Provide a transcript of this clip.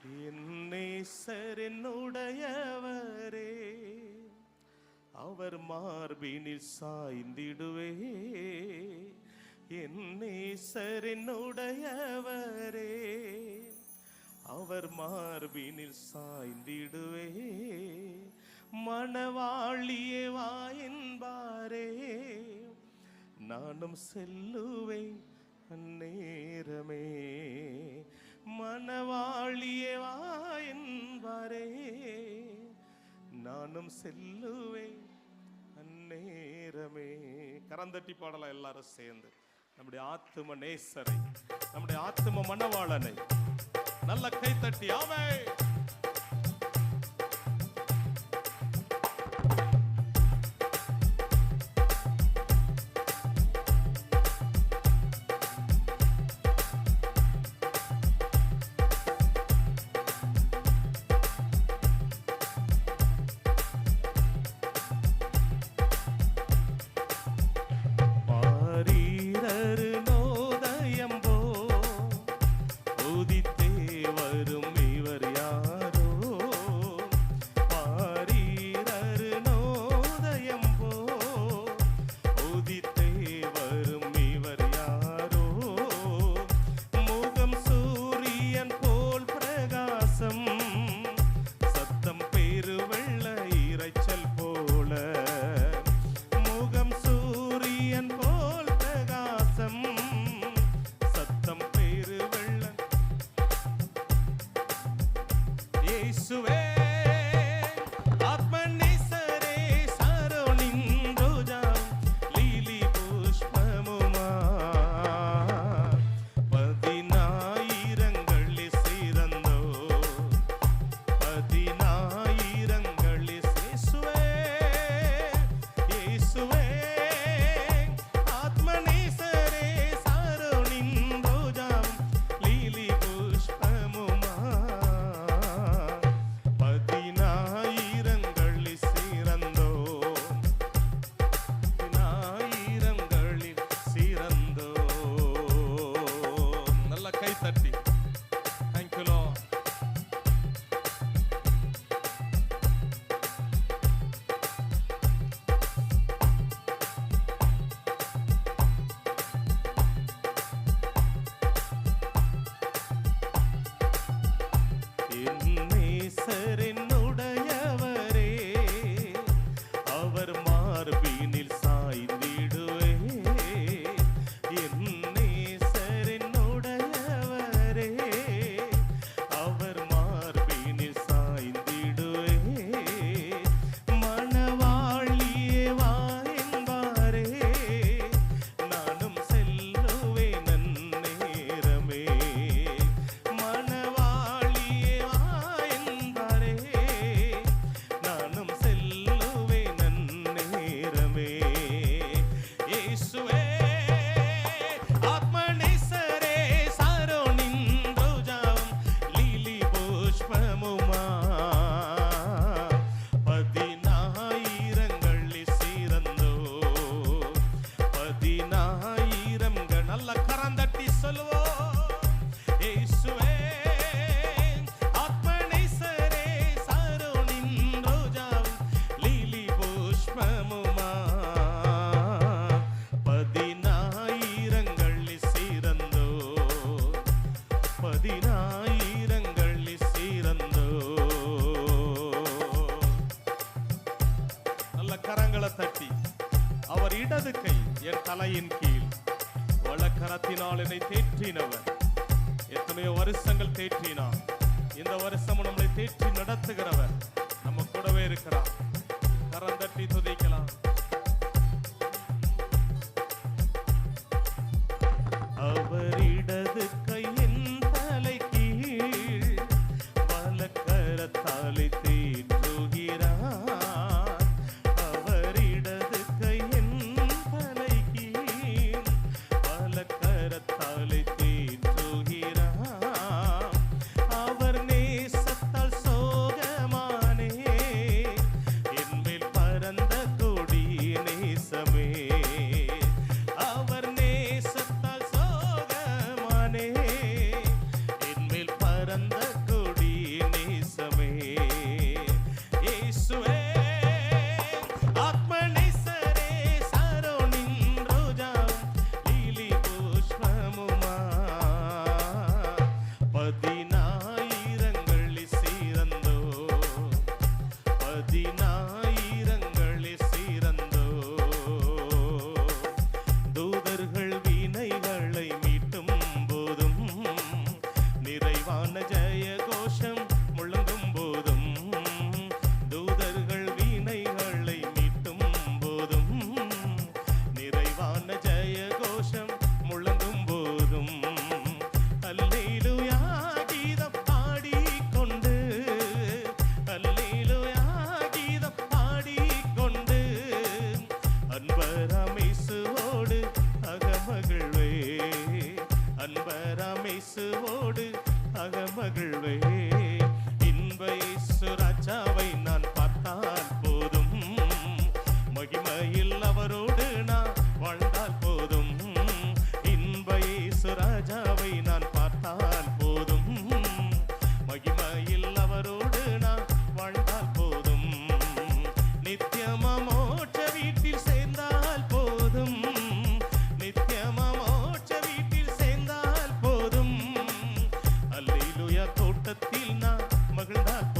என் நேசர் என்னுடையவரே, அவர் மார்பினில் சாய்ந்திடுவே. என் நேசர் என்னுடையவரே, அவர் மார்பினில் சாய்ந்திடுவே. மணவாளியே வா என்பாரே, நானும் செல்லுவேன் அந்நேரமே. மணவாளியே வா என்பாரே, நானும் செல்லுவேன் அந்நேரமே. கரந்தட்டி பாடலாம் எல்லாரும் சேர்ந்து. நம்முடைய ஆத்தும நேசரை, நம்முடைய ஆத்தும மணவாளனை நல்ல கை தட்டி ஆமென். தட்டி அவர் இடது கை என் தலையின் கீழ் வலக்கரத்தினால் என்னை தேற்றினவர். எத்தனையோ வருஷங்கள் தேற்றினார். இந்த வருஷம் நம்மளை தேற்றி நடத்துகிறவர் நம்ம கூடவே இருக்கிறார். கரம் தட்டி துதிக்கலாம். அவர் இடது கையின் தலை கீழ் வலக்கரத்தாலே தேற்றுகிறார். அவர் இடது கையின் தலை கீழ் வலக்கரத்தாலே தேற்றுகிறார். அவர் நேசத்தால் சோகமானே என்மேல் பரந்த கொடி நேசமே. அவர் நேசத்தால் சோகமானே என்மேல் பரந்த கொடி வாழ்வேன். இன்ப இயேசு ராஜாவை நான் பார்த்தால் போதும், மகிமையில் அவரோடு நான் வாழ்ந்தால் போதும். இன்ப இயேசு ராஜாவை நான் பார்த்தால் போதும், மகிமையில் அவரோடு நான் வாழ்ந்தால் போதும். நித்தியமா மோட்ச வீட்டில் சேர்ந்தால் போதும், நித்தியமா மோட்ச வீட்டில் சேர்ந்தால் போதும். அல்லேலூயா தோட்டத்தில் நான் மகிழ்ந்தால்